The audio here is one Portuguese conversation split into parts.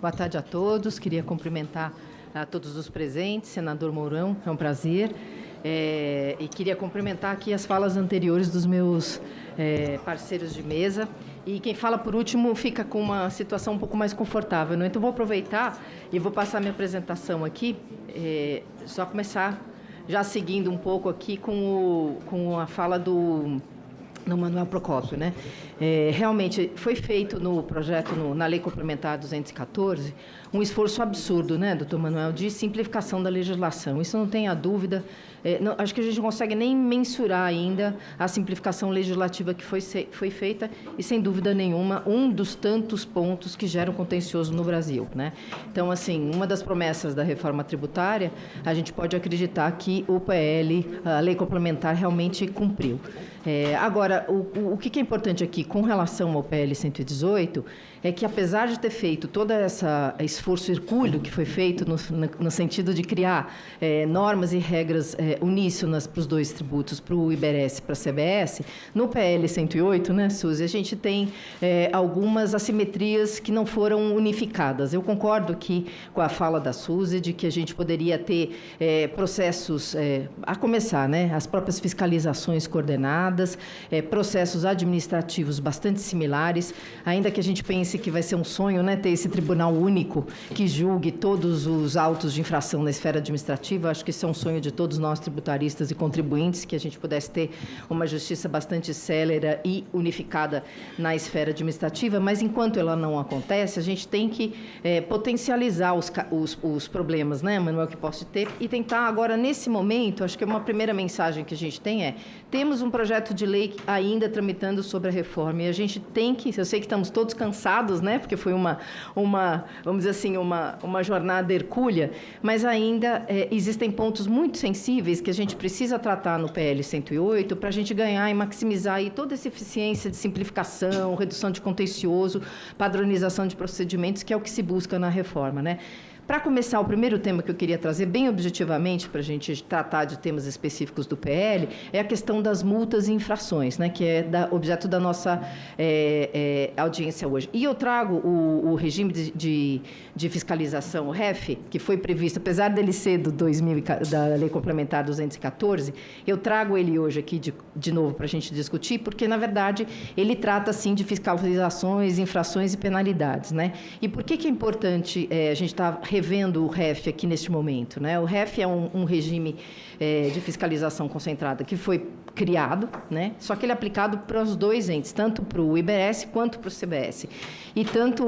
Boa tarde a todos. Queria cumprimentar a todos os presentes. Senador Mourão, é um prazer. E queria cumprimentar aqui as falas anteriores dos meus parceiros de mesa. E quem fala por último fica com uma situação um pouco mais confortável, né? Então, vou aproveitar e vou passar minha apresentação aqui, só começar já seguindo um pouco aqui com a fala do Manuel Procópio, né? Realmente foi feito no projeto, na Lei Complementar 214, um esforço absurdo, né, doutor Manuel, de simplificação da legislação. Isso não tenha dúvida. Acho que a gente não consegue nem mensurar ainda a simplificação legislativa que foi feita e, sem dúvida nenhuma, um dos tantos pontos que geram contencioso no Brasil, né? Então, assim, uma das promessas da reforma tributária, a gente pode acreditar que o PL, a Lei Complementar, realmente cumpriu. Agora, o que é importante aqui com relação ao PL 118 é que, apesar de ter feito todo esse esforço hercúleo que foi feito no sentido de criar normas e regras uníssonas para os dois tributos, para o IBRS e para a CBS, no PL 108, né, Suzy, a gente tem algumas assimetrias que não foram unificadas. Eu concordo aqui com a fala da Suzy de que a gente poderia ter processos, a começar, né, as próprias fiscalizações coordenadas, processos administrativos bastante similares, ainda que a gente pense que vai ser um sonho, né, ter esse tribunal único que julgue todos os autos de infração na esfera administrativa. Acho que isso é um sonho de todos nós tributaristas e contribuintes, que a gente pudesse ter uma justiça bastante célere e unificada na esfera administrativa, mas enquanto ela não acontece, a gente tem que potencializar os problemas, né, Manuel, que posso ter, e tentar agora, nesse momento, acho que uma primeira mensagem que a gente tem temos um projeto de lei ainda tramitando sobre a reforma, e a gente tem que, eu sei que estamos todos cansados, né, porque foi vamos dizer assim, uma jornada hercúlea, mas ainda existem pontos muito sensíveis que a gente precisa tratar no PL 108 para a gente ganhar e maximizar aí toda essa eficiência de simplificação, redução de contencioso, padronização de procedimentos, que é o que se busca na reforma, né? Para começar, o primeiro tema que eu queria trazer, bem objetivamente, para a gente tratar de temas específicos do PL, é a questão das multas e infrações, né, que é objeto da nossa audiência hoje. E eu trago o regime de fiscalização, o REF, que foi previsto, apesar dele ser da Lei Complementar 214, eu trago ele hoje aqui de novo para a gente discutir, porque, na verdade, ele trata, sim, de fiscalizações, infrações e penalidades, né? E por que é importante a gente estar revendo o REF aqui neste momento, né? O REF é um regime de fiscalização concentrada que foi criado, né? Só que ele é aplicado para os dois entes, tanto para o IBRS quanto para o CBS. E tanto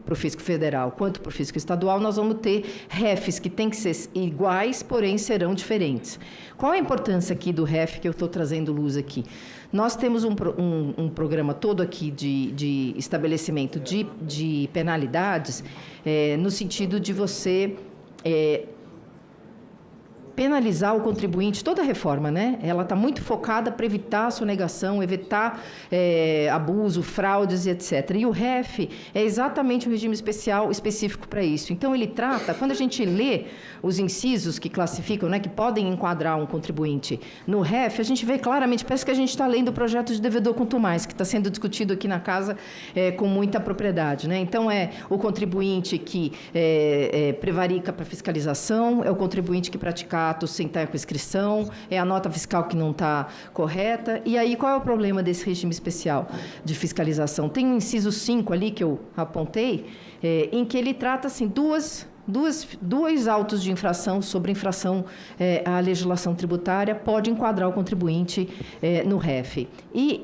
para o Fisco Federal quanto para o Fisco Estadual, nós vamos ter REFs que têm que ser iguais, porém serão diferentes. Qual a importância aqui do REF que eu estou trazendo luz aqui? Nós temos um programa todo aqui de estabelecimento de penalidades, no sentido de você penalizar o contribuinte. Toda a reforma, né? Ela está muito focada para evitar a sonegação, evitar abuso, fraudes e etc. E o REF é exatamente um regime específico para isso. Então, ele trata, quando a gente lê os incisos que classificam, né, que podem enquadrar um contribuinte no REF, a gente vê claramente, parece que a gente está lendo o projeto de devedor contumaz, que está sendo discutido aqui na casa com muita propriedade, né? Então, é o contribuinte que prevarica para fiscalização, é o contribuinte que pratica atos sem estar com inscrição, é a nota fiscal que não está correta. E aí, qual é o problema desse regime especial de fiscalização? Tem um inciso 5 ali que eu apontei, em que ele trata, assim, dois autos de infração sobre infração à legislação tributária pode enquadrar o contribuinte no REF. E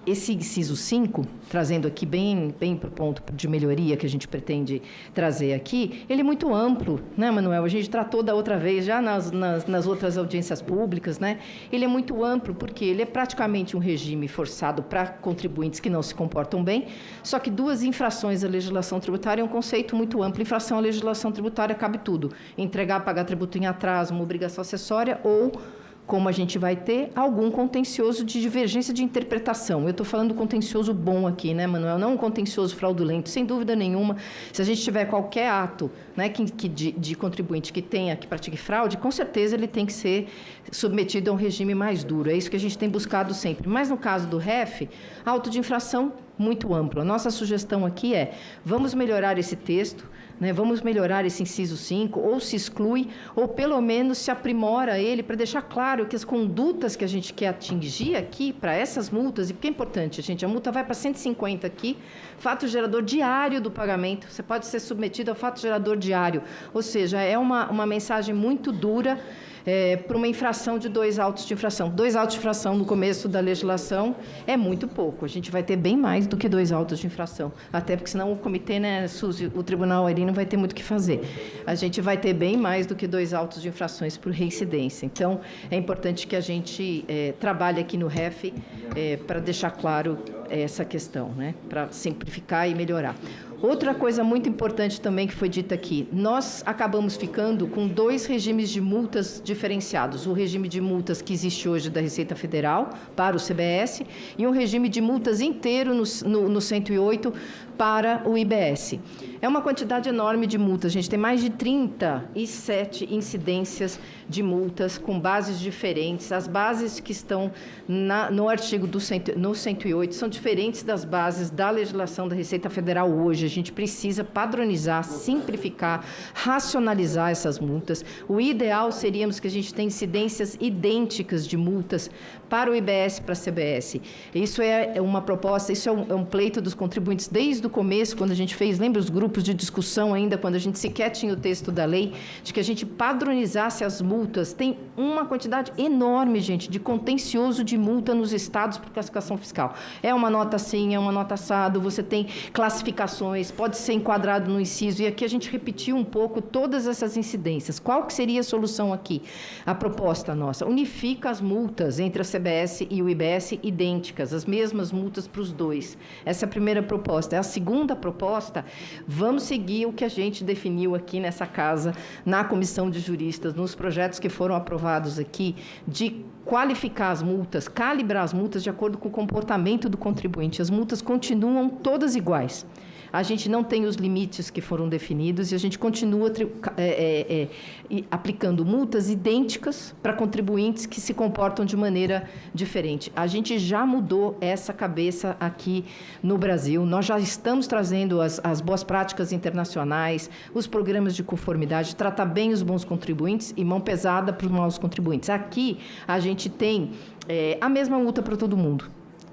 esse inciso 5, trazendo aqui bem para o ponto de melhoria que a gente pretende trazer aqui, ele é muito amplo, né, Manuel? A gente tratou da outra vez, já nas outras audiências públicas, né? Ele é muito amplo porque ele é praticamente um regime forçado para contribuintes que não se comportam bem, só que duas infrações à legislação tributária é um conceito muito amplo. Infração à legislação tributária cabe tudo: entregar, pagar tributo em atraso, uma obrigação acessória ou, como a gente vai ter, algum contencioso de divergência de interpretação. Eu estou falando do contencioso bom aqui, né, Manuel? Não um contencioso fraudulento, sem dúvida nenhuma. Se a gente tiver qualquer ato, né, de contribuinte que pratique fraude, com certeza ele tem que ser submetido a um regime mais duro. É isso que a gente tem buscado sempre. Mas no caso do REF, auto de infração muito amplo. A nossa sugestão aqui é, vamos melhorar esse texto, né, vamos melhorar esse inciso 5, ou se exclui, ou pelo menos se aprimora ele, para deixar claro que as condutas que a gente quer atingir aqui, para essas multas, e porque é importante, gente, a multa vai para 150 aqui, fato gerador diário do pagamento, você pode ser submetido ao fato gerador diário, ou seja, é uma mensagem muito dura, para uma infração de 2 autos de infração. 2 autos de infração no começo da legislação é muito pouco. A gente vai ter bem mais do que 2 autos de infração. Até porque senão o comitê, né, Suzy, o tribunal ali não vai ter muito o que fazer. A gente vai ter bem mais do que 2 autos de infrações por reincidência. Então, é importante que a gente trabalhe aqui no REF para deixar claro essa questão, né, para simplificar e melhorar. Outra coisa muito importante também que foi dita aqui, nós acabamos ficando com 2 regimes de multas diferenciados. O regime de multas que existe hoje da Receita Federal para o CBS e um regime de multas inteiro no 108 para o IBS. É uma quantidade enorme de multas, a gente tem mais de 37 incidências de multas com bases diferentes. As bases que estão no artigo no 108 são diferentes das bases da legislação da Receita Federal hoje. A gente precisa padronizar, simplificar, racionalizar essas multas. O ideal seríamos que a gente tenha incidências idênticas de multas para o IBS e para a CBS. Isso é uma proposta, isso é um pleito dos contribuintes desde o começo, quando a gente fez, lembra os grupos de discussão ainda, quando a gente sequer tinha o texto da lei, de que a gente padronizasse as multas. Tem uma quantidade enorme, gente, de contencioso de multa nos estados por classificação fiscal. É uma nota assim, é uma nota assado, você tem classificações, pode ser enquadrado no inciso, e aqui a gente repetiu um pouco todas essas incidências. Qual que seria a solução aqui? A proposta nossa, unifica as multas entre a CBS e o IBS idênticas, as mesmas multas para os dois. Essa é a primeira proposta. A segunda proposta, vamos seguir o que a gente definiu aqui nessa casa, na comissão de juristas, nos projetos que foram aprovados aqui, de qualificar as multas, calibrar as multas de acordo com o comportamento do contribuinte. As multas continuam todas iguais. A gente não tem os limites que foram definidos e a gente continua aplicando multas idênticas para contribuintes que se comportam de maneira diferente. A gente já mudou essa cabeça aqui no Brasil. Nós já estamos trazendo as boas práticas internacionais, os programas de conformidade, tratar bem os bons contribuintes e mão pesada para os maus contribuintes. Aqui, a gente tem a mesma multa para todo mundo.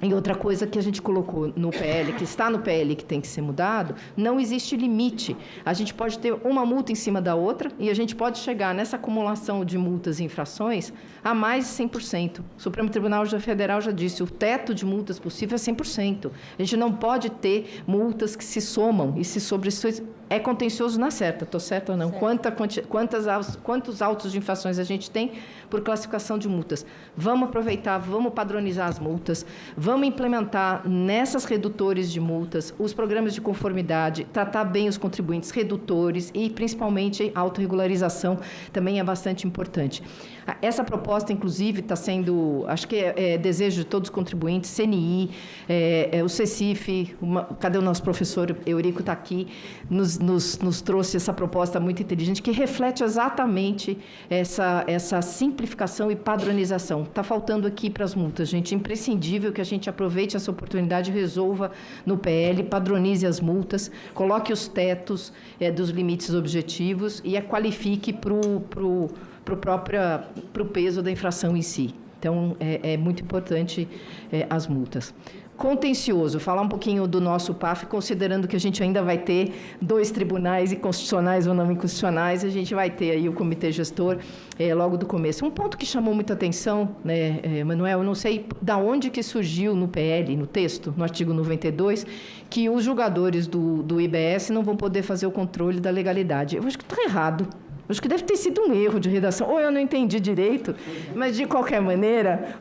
E outra coisa que a gente colocou no PL, que está no PL que tem que ser mudado, não existe limite. A gente pode ter uma multa em cima da outra e a gente pode chegar nessa acumulação de multas e infrações a mais de 100%. O Supremo Tribunal Federal já disse, o teto de multas possível é 100%. A gente não pode ter multas que se somam e se sobressões. É contencioso na certa, estou certa ou não? Quantos autos de infrações a gente tem por classificação de multas? Vamos aproveitar, vamos padronizar as multas, vamos implementar nessas redutores de multas os programas de conformidade, tratar bem os contribuintes redutores e, principalmente, a autorregularização também é bastante importante. Essa proposta, inclusive, está sendo, acho que é desejo de todos os contribuintes, CNI, o CECIF, cadê o nosso professor Eurico está aqui, nos trouxe essa proposta muito inteligente que reflete exatamente essa simplificação e padronização. Está faltando aqui para as multas, gente, imprescindível que a gente aproveite essa oportunidade e resolva no PL, padronize as multas, coloque os tetos dos limites objetivos e a qualifique para o peso da infração em si. Então, é muito importante as multas. Contencioso, falar um pouquinho do nosso PAF, considerando que a gente ainda vai ter 2 tribunais, e constitucionais ou não inconstitucionais, a gente vai ter aí o comitê gestor logo do começo. Um ponto que chamou muita atenção, né, Manuel, eu não sei da onde que surgiu no PL, no texto, no artigo 92, que os julgadores do IBS não vão poder fazer o controle da legalidade. Eu acho que está errado. Acho que deve ter sido um erro de redação, ou eu não entendi direito, mas, de qualquer maneira,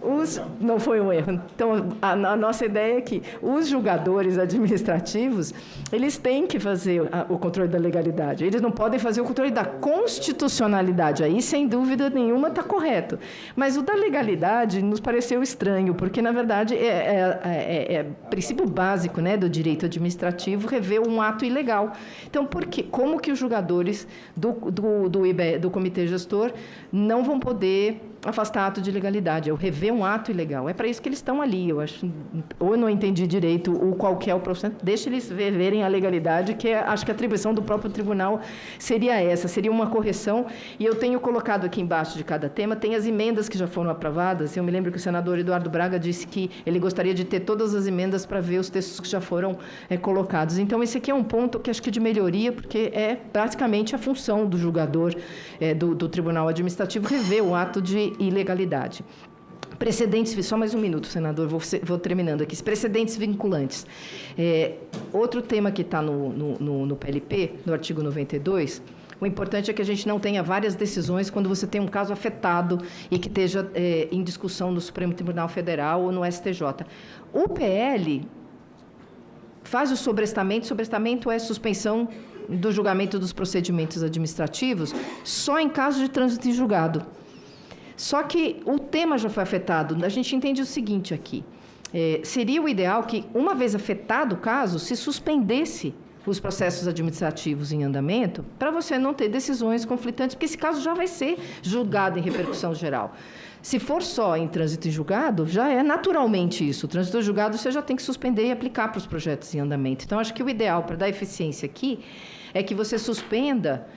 não foi um erro. Então, a nossa ideia é que os julgadores administrativos, eles têm que fazer o controle da legalidade, eles não podem fazer o controle da constitucionalidade, aí, sem dúvida nenhuma, está correto. Mas o da legalidade nos pareceu estranho, porque, na verdade, é princípio básico, né, do direito administrativo rever um ato ilegal. Então, como que os julgadores do comitê gestor não vão poder afastar ato de ilegalidade, é o rever um ato ilegal. É para isso que eles estão ali. Eu acho, ou eu não entendi direito qual que é o processo, deixa eles verem a legalidade, que acho que a atribuição do próprio tribunal seria essa, seria uma correção. E eu tenho colocado aqui embaixo de cada tema, tem as emendas que já foram aprovadas. Eu me lembro que o senador Eduardo Braga disse que ele gostaria de ter todas as emendas para ver os textos que já foram colocados. Então, esse aqui é um ponto que acho que de melhoria, porque é praticamente a função do julgador do Tribunal Administrativo rever o ato de ilegalidade. Precedentes, só mais um minuto, senador, vou terminando aqui. Precedentes vinculantes. Outro tema que está no PLP, no artigo 92, o importante é que a gente não tenha várias decisões quando você tem um caso afetado e que esteja em discussão no Supremo Tribunal Federal ou no STJ. O PL faz o sobrestamento é suspensão do julgamento dos procedimentos administrativos só em caso de trânsito em julgado. Só que o tema já foi afetado. A gente entende o seguinte aqui. Seria o ideal que, uma vez afetado o caso, se suspendesse os processos administrativos em andamento para você não ter decisões conflitantes, porque esse caso já vai ser julgado em repercussão geral. Se for só em trânsito em julgado, já é naturalmente isso. O trânsito em julgado você já tem que suspender e aplicar para os projetos em andamento. Então, acho que o ideal para dar eficiência aqui é que você suspenda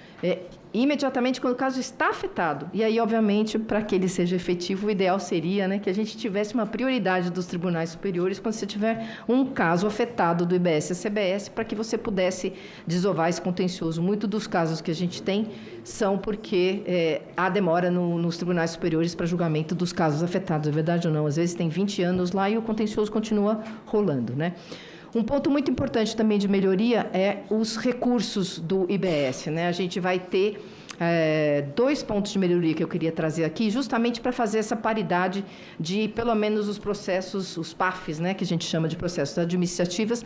imediatamente quando o caso está afetado. E aí, obviamente, para que ele seja efetivo, o ideal seria que a gente tivesse uma prioridade dos tribunais superiores quando você tiver um caso afetado do IBS e CBS, para que você pudesse desovar esse contencioso. Muitos dos casos que a gente tem são porque há demora nos tribunais superiores para julgamento dos casos afetados. É verdade ou não? Às vezes tem 20 anos lá e o contencioso continua rolando, né? Um ponto muito importante também de melhoria é os recursos do IBS, né? A gente vai ter 2 pontos de melhoria que eu queria trazer aqui, justamente para fazer essa paridade de, pelo menos, os processos, os PAFs, né, que a gente chama de processos administrativos,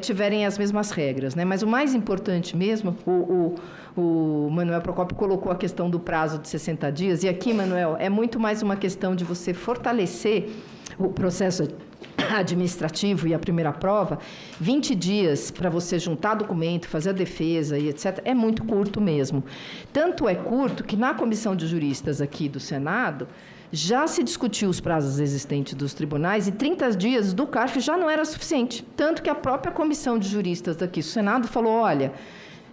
tiverem as mesmas regras, né? Mas o mais importante mesmo, o Manuel Procópio colocou a questão do prazo de 60 dias, e aqui, Manuel, é muito mais uma questão de você fortalecer o processo administrativo e a primeira prova. 20 dias para você juntar documento, fazer a defesa e etc., é muito curto mesmo. Tanto é curto que na comissão de juristas aqui do Senado já se discutiu os prazos existentes dos tribunais e 30 dias do CARF já não era suficiente. Tanto que a própria comissão de juristas daqui do Senado falou, olha,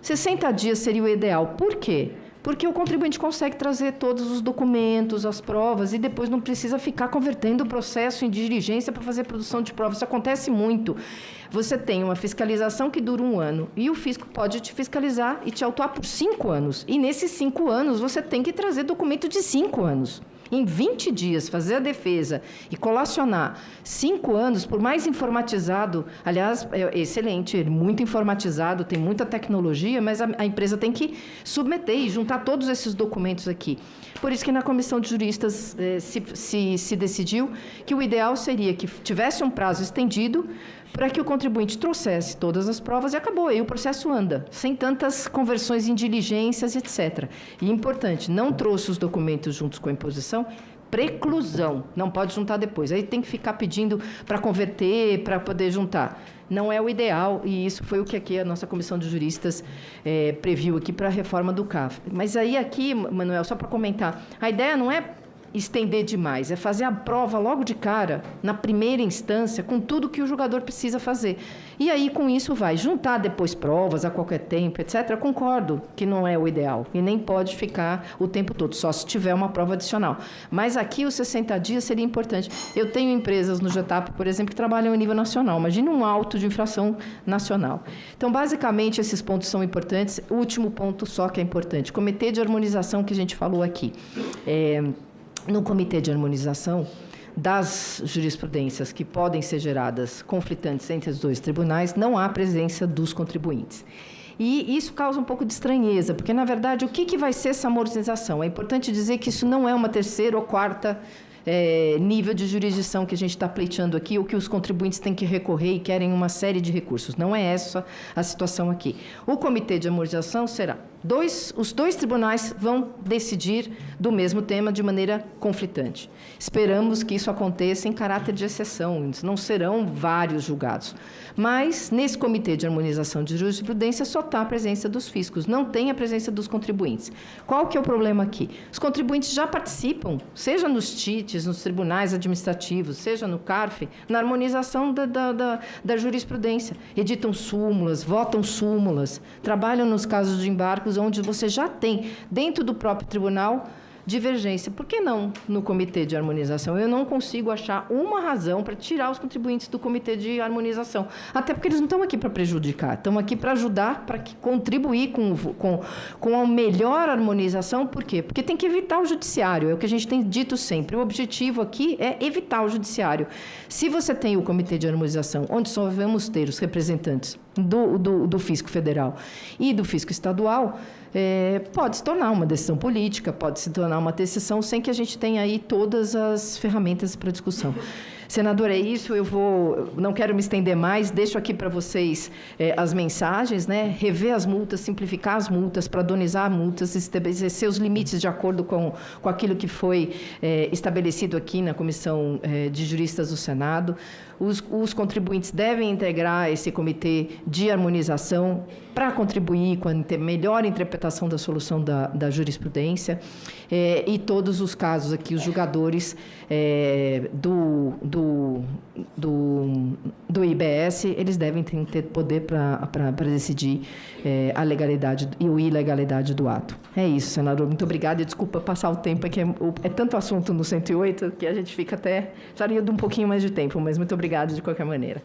60 dias seria o ideal. Por quê? Porque o contribuinte consegue trazer todos os documentos, as provas, e depois não precisa ficar convertendo o processo em diligência para fazer produção de provas. Isso acontece muito. Você tem uma fiscalização que dura 1 ano, e o fisco pode te fiscalizar e te autuar por 5 anos. E nesses 5 anos, você tem que trazer documento de 5 anos. Em 20 dias, fazer a defesa e colacionar 5 anos, por mais informatizado, aliás, é excelente, muito informatizado, tem muita tecnologia, mas a empresa tem que submeter e juntar todos esses documentos aqui. Por isso que na comissão de juristas se decidiu que o ideal seria que tivesse um prazo estendido para que o contribuinte trouxesse todas as provas e acabou, aí o processo anda, sem tantas conversões em diligências, etc. E importante, não trouxe os documentos juntos com a imposição, preclusão, não pode juntar depois. Aí tem que ficar pedindo para converter, para poder juntar. Não é o ideal, e isso foi o que aqui a nossa comissão de juristas previu aqui para a reforma do CAF. Mas aí aqui, Manuel, só para comentar, a ideia não é estender demais, é fazer a prova logo de cara, na primeira instância, com tudo que o julgador precisa fazer. E aí, com isso, vai juntar depois provas a qualquer tempo, etc. Concordo que não é o ideal, e nem pode ficar o tempo todo, só se tiver uma prova adicional. Mas aqui, os 60 dias seria importante. Eu tenho empresas no GETAP, por exemplo, que trabalham a nível nacional. Imagina um auto de infração nacional. Então, basicamente, esses pontos são importantes. O último ponto só que é importante, comitê de harmonização que a gente falou aqui. No comitê de harmonização das jurisprudências que podem ser geradas conflitantes entre os 2 tribunais, não há presença dos contribuintes. E isso causa um pouco de estranheza, porque, na verdade, o que vai ser essa harmonização? É importante dizer que isso não é uma 3ª ou 4ª nível de jurisdição que a gente está pleiteando aqui, ou que os contribuintes têm que recorrer e querem uma série de recursos. Não é essa a situação aqui. O Comitê de Harmonização será os dois tribunais vão decidir do mesmo tema de maneira conflitante. Esperamos que isso aconteça em caráter de exceção, não serão vários julgados. Mas, nesse Comitê de Harmonização de Jurisprudência, só está a presença dos fiscos, não tem a presença dos contribuintes. Qual que é o problema aqui? Os contribuintes já participam, seja nos TITs, nos tribunais administrativos, seja no CARF, na harmonização da jurisprudência. Editam súmulas, votam súmulas, trabalham nos casos de embargos onde você já tem, dentro do próprio tribunal, divergência. Por que não no Comitê de Harmonização? Eu não consigo achar uma razão para tirar os contribuintes do Comitê de Harmonização. Até porque eles não estão aqui para prejudicar, estão aqui para ajudar, para contribuir com a melhor harmonização. Por quê? Porque tem que evitar o judiciário, é o que a gente tem dito sempre. O objetivo aqui é evitar o judiciário. Se você tem o Comitê de Harmonização, onde só vamos ter os representantes do Fisco Federal e do Fisco Estadual, pode se tornar uma decisão política, pode se tornar uma decisão sem que a gente tenha aí todas as ferramentas para discussão. Senador, é isso, não quero me estender mais, deixo aqui para vocês as mensagens, né? Rever as multas, simplificar as multas, padronizar multas, estabelecer os limites de acordo com aquilo que foi estabelecido aqui na Comissão de Juristas do Senado. Os contribuintes devem integrar esse comitê de harmonização para contribuir com a melhor interpretação da solução da jurisprudência, e todos os casos aqui, os julgadores do IBS, eles devem ter poder para decidir a legalidade e a ilegalidade do ato. É isso, senador. Muito obrigada e desculpa passar o tempo, que é tanto assunto no 108 que a gente fica até... precisaria de um pouquinho mais de tempo, mas muito obrigada de qualquer maneira.